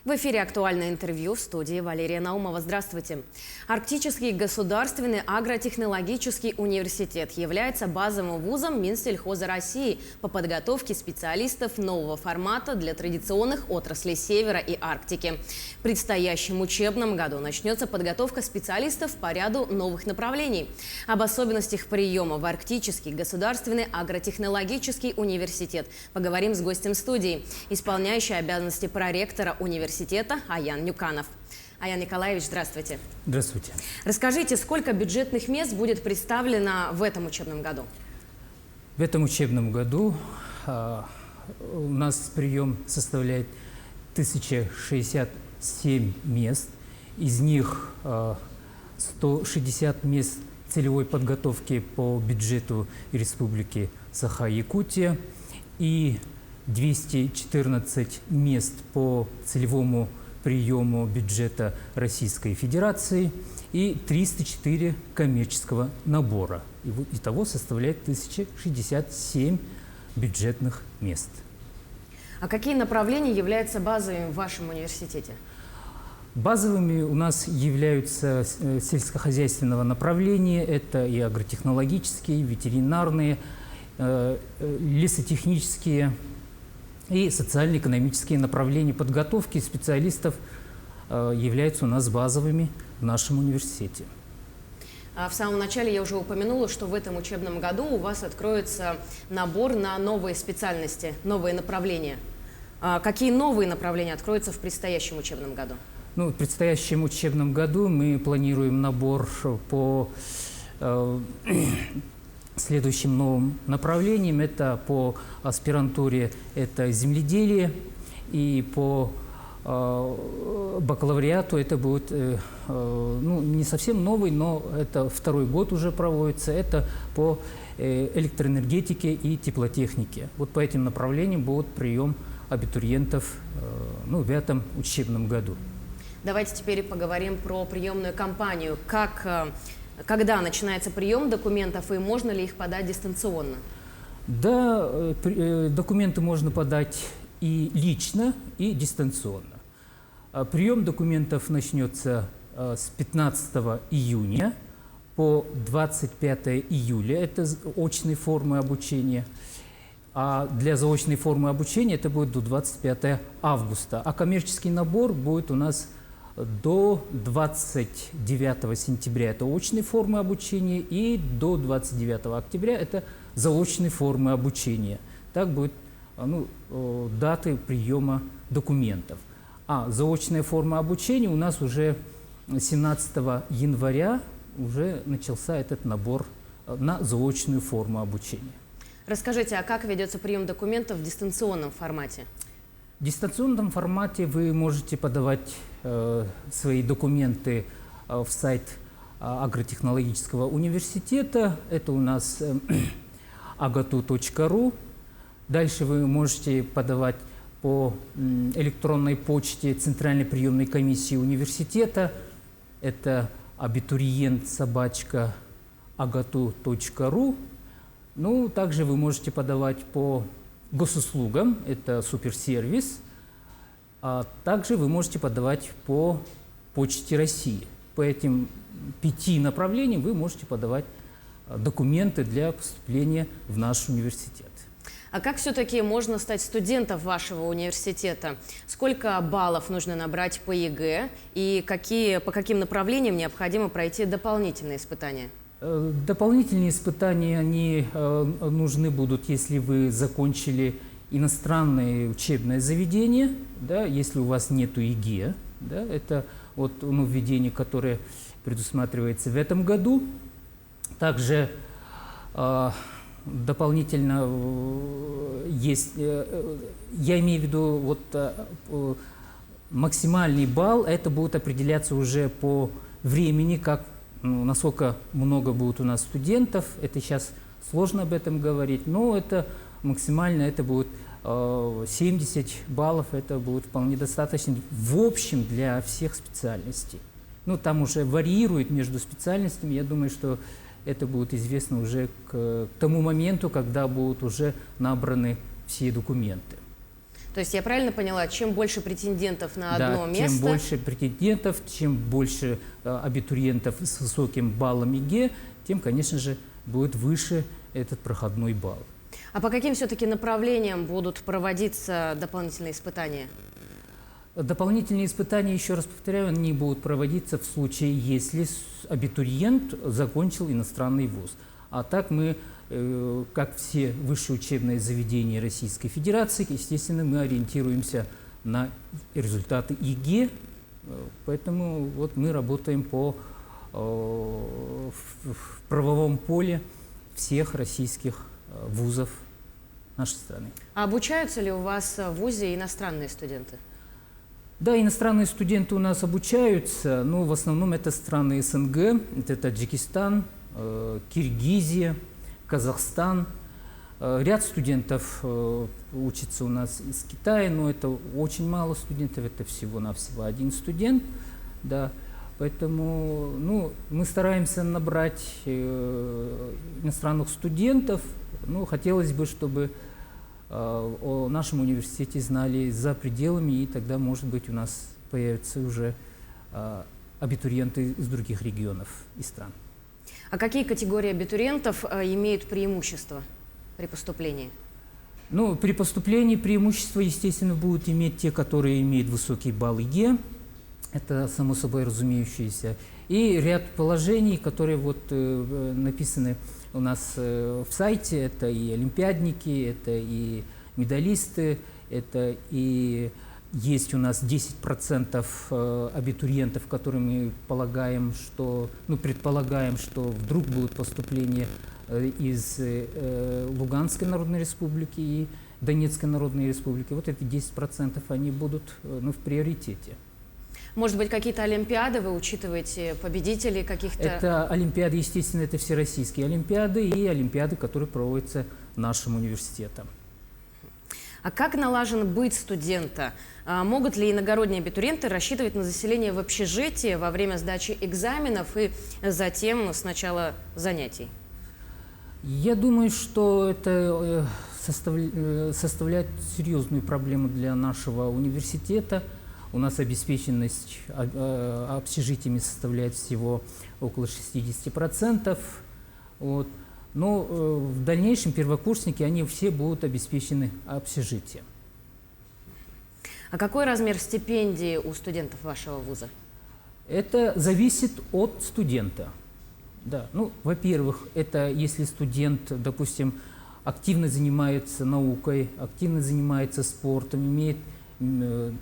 В эфире «Актуальное интервью», в студии Валерия Наумова. Здравствуйте. Арктический государственный агротехнологический университет является базовым вузом Минсельхоза России по подготовке специалистов нового формата для традиционных отраслей Севера и Арктики. В предстоящем учебном году начнется подготовка специалистов по ряду новых направлений. Об особенностях приема в Арктический государственный агротехнологический университет поговорим с гостем студии, исполняющей обязанности проректора университета Аян Нюканов. Аян Николаевич, здравствуйте. Здравствуйте. Расскажите, сколько бюджетных мест будет представлено в этом учебном году? В этом учебном году у нас прием составляет 1067 мест. Из них 160 мест целевой подготовки по бюджету Республики Саха-Якутия и 214 мест по целевому приему бюджета Российской Федерации и 304 коммерческого набора. Итого составляет 1067 бюджетных мест. А какие направления являются базовыми в вашем университете? Базовыми у нас являются сельскохозяйственного направления. Это и агротехнологические, и ветеринарные, лесотехнические и социально-экономические направления подготовки специалистов являются у нас базовыми в нашем университете. В самом начале я уже упомянула, что в этом учебном году у вас откроется набор на новые специальности, новые направления. Какие новые направления откроются в предстоящем учебном году? В предстоящем учебном году мы планируем набор по следующим новым направлениям. Это по аспирантуре это земледелие, и по бакалавриату это будет не совсем новый, но это второй год уже проводится. Это по электроэнергетике и теплотехнике. Вот по этим направлениям будет прием абитуриентов в этом учебном году. Давайте теперь поговорим про приемную кампанию. Когда начинается прием документов и можно ли их подать дистанционно? Да, документы можно подать и лично, и дистанционно. Прием документов начнется с 15 июня по 25 июля. Это очные формы обучения. А для заочной формы обучения это будет до 25 августа. А коммерческий набор будет у нас до 29 сентября это очные формы обучения, и до 29 октября это заочные формы обучения. Так будет даты приема документов. А заочная форма обучения у нас уже 17 января уже начался этот набор на заочную форму обучения. Расскажите, а как ведется прием документов в дистанционном формате? В дистанционном формате вы можете подавать свои документы в сайт агротехнологического университета. Это у нас agatu.ru. Дальше вы можете подавать по электронной почте Центральной приемной комиссии университета. Это abitурient@agatu.ru. Также вы можете подавать по госуслугам, это суперсервис, а также вы можете подавать по Почте России. По этим 5 направлениям вы можете подавать документы для поступления в наш университет. А как все-таки можно стать студентом вашего университета? Сколько баллов нужно набрать по ЕГЭ и по каким направлениям необходимо пройти дополнительные испытания? Дополнительные испытания они нужны будут, если вы закончили иностранное учебное заведение, да, если у вас нет ЕГЭ, да, это введение, которое предусматривается в этом году. Также дополнительно есть, я имею в виду, максимальный балл, это будет определяться уже по времени, насколько много будет у нас студентов. Это сейчас сложно об этом говорить, но это максимально, это будет 70 баллов, это будет вполне достаточно в общем для всех специальностей. Там уже варьирует между специальностями, я думаю, что это будет известно уже к тому моменту, когда будут уже набраны все документы. То есть я правильно поняла, чем больше претендентов на одно место… чем больше претендентов, чем больше абитуриентов с высоким баллом ЕГЭ, тем, конечно же, будет выше этот проходной балл. А по каким все-таки направлениям будут проводиться дополнительные испытания? Дополнительные испытания, еще раз повторяю, они будут проводиться в случае, если абитуриент закончил иностранный вуз. А так мы, как все высшие учебные заведения Российской Федерации, естественно, мы ориентируемся на результаты ЕГЭ, поэтому вот мы работаем в правовом поле всех российских вузов нашей страны. А обучаются ли у вас в вузе иностранные студенты? Да, иностранные студенты у нас обучаются, но в основном это страны СНГ, это Таджикистан, Киргизия, Казахстан. Ряд студентов учится у нас из Китая, но это очень мало студентов, это всего-навсего один студент. Да. Поэтому мы стараемся набрать иностранных студентов. Хотелось бы, чтобы о нашем университете знали за пределами, и тогда, может быть, у нас появятся уже абитуриенты из других регионов и стран. А какие категории абитуриентов имеют преимущество при поступлении? При поступлении преимущество, естественно, будут иметь те, которые имеют высокий балл ЕГЭ. Это само собой разумеющееся. И ряд положений, которые написаны у нас в сайте. Это и олимпиадники, это и медалисты, это и есть у нас 10% абитуриентов, которые мы предполагаем, что вдруг будут поступления из Луганской Народной Республики и Донецкой Народной Республики. Вот эти 10% они будут в приоритете. Может быть, какие-то олимпиады вы учитываете, победителей каких-то? Это олимпиады, естественно, это всероссийские олимпиады и олимпиады, которые проводятся нашим университетом. А как налажен быт студента? Могут ли иногородние абитуриенты рассчитывать на заселение в общежитии во время сдачи экзаменов и затем с начала занятий? Я думаю, что это составляет серьезную проблему для нашего университета. У нас обеспеченность общежитиями составляет всего около 60%. Но в дальнейшем первокурсники, они все будут обеспечены общежитием. А какой размер стипендии у студентов вашего вуза? Это зависит от студента. Да. Во-первых, это если студент, допустим, активно занимается наукой, активно занимается спортом, имеет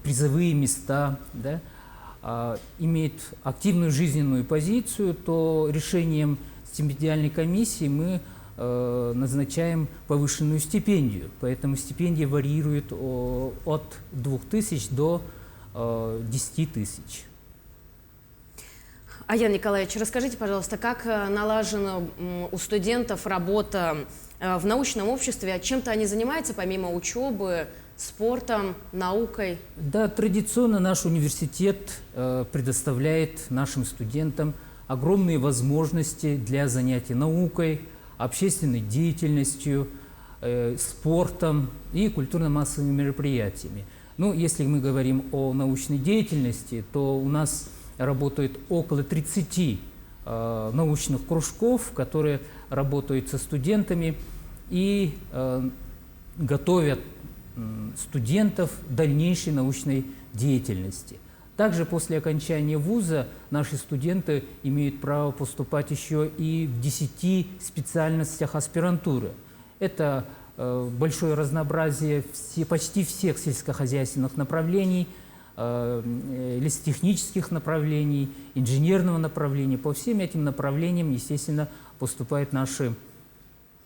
призовые места, да, имеет активную жизненную позицию, то решением стипендиальной комиссии мы назначаем повышенную стипендию. Поэтому стипендия варьирует от 2000 до 10 тысяч. Аян Николаевич, расскажите, пожалуйста, как налажена у студентов работа в научном обществе? Чем-то они занимаются помимо учебы, спортом, наукой? Да, традиционно наш университет предоставляет нашим студентам огромные возможности для занятий наукой, общественной деятельностью, спортом и культурно-массовыми мероприятиями. Если мы говорим о научной деятельности, то у нас работает около 30 научных кружков, которые работают со студентами и готовят студентов дальнейшей научной деятельности. Также после окончания вуза наши студенты имеют право поступать еще и в 10 специальностях аспирантуры. Это большое разнообразие почти всех сельскохозяйственных направлений, лесотехнических направлений, инженерного направления. По всем этим направлениям, естественно, поступают наши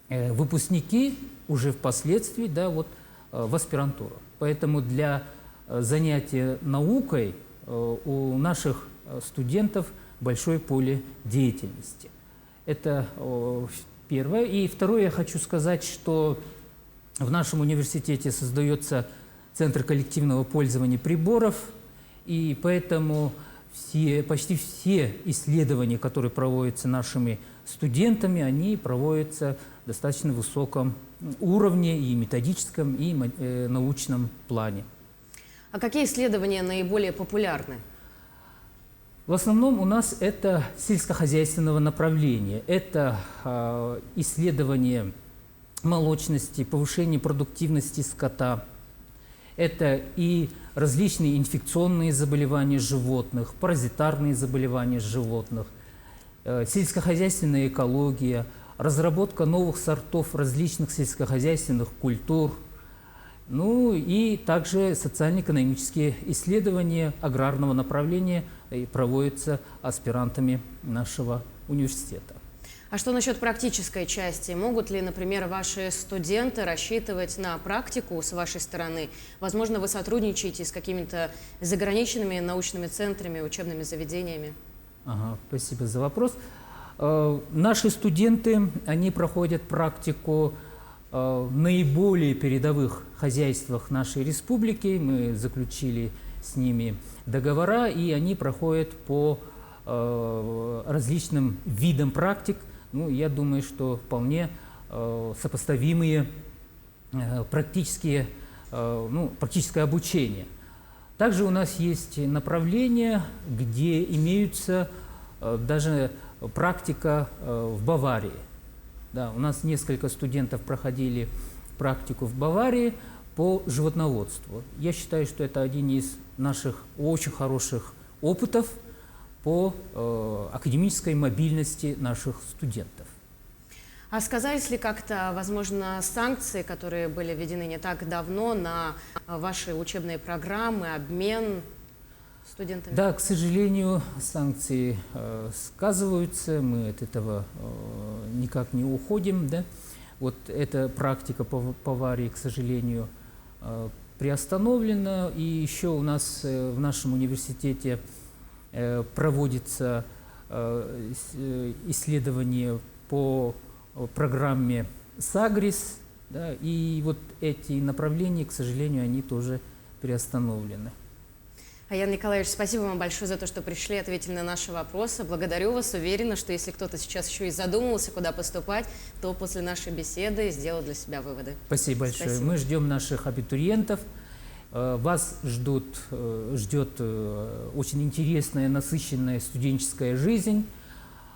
выпускники уже впоследствии, в аспирантуру. Поэтому для занятия наукой у наших студентов большое поле деятельности. Это первое. И второе, я хочу сказать, что в нашем университете создается Центр коллективного пользования приборов, и поэтому почти все исследования, которые проводятся нашими студентами, они проводятся достаточно высоком уровне и методическом, и научном плане. А какие исследования наиболее популярны? В основном у нас это сельскохозяйственного направления. Это исследование молочности, повышение продуктивности скота. Это и различные инфекционные заболевания животных, паразитарные заболевания животных, сельскохозяйственная экология, разработка новых сортов различных сельскохозяйственных культур, ну и также социально-экономические исследования аграрного направления проводятся аспирантами нашего университета. А что насчет практической части? Могут ли, например, ваши студенты рассчитывать на практику с вашей стороны? Возможно, вы сотрудничаете с какими-то заграничными научными центрами, учебными заведениями? Ага, спасибо за вопрос. Наши студенты, они проходят практику в наиболее передовых хозяйствах нашей республики. Мы заключили с ними договора, и они проходят по различным видам практик. Ну, я думаю, что вполне сопоставимые практическое обучение. Также у нас есть направления, где имеются даже практика в Баварии. Да, у нас несколько студентов проходили практику в Баварии по животноводству. Я считаю, что это один из наших очень хороших опытов по академической мобильности наших студентов. А сказались ли как-то, возможно, санкции, которые были введены не так давно на ваши учебные программы, обмен студентами? Да, к сожалению, санкции сказываются, мы от этого никак не уходим. Да? Вот эта практика по Баварии, к сожалению, приостановлена. И еще у нас в нашем университете проводится исследование по программе САГРИС, да, и вот эти направления, к сожалению, они тоже приостановлены. Аян Николаевич, спасибо вам большое за то, что пришли, ответили на наши вопросы. Благодарю вас. Уверена, что если кто-то сейчас еще и задумывался, куда поступать, то после нашей беседы сделал для себя выводы. Спасибо большое. Спасибо. Мы ждем наших абитуриентов. Вас ждет очень интересная, насыщенная студенческая жизнь,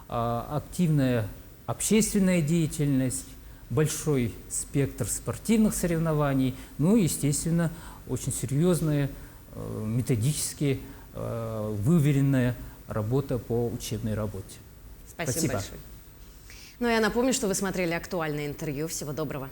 активная общественная деятельность, большой спектр спортивных соревнований, ну и, естественно, очень серьезная, методически выверенная работа по учебной работе. Спасибо большое. Ну, я напомню, что вы смотрели актуальное интервью. Всего доброго.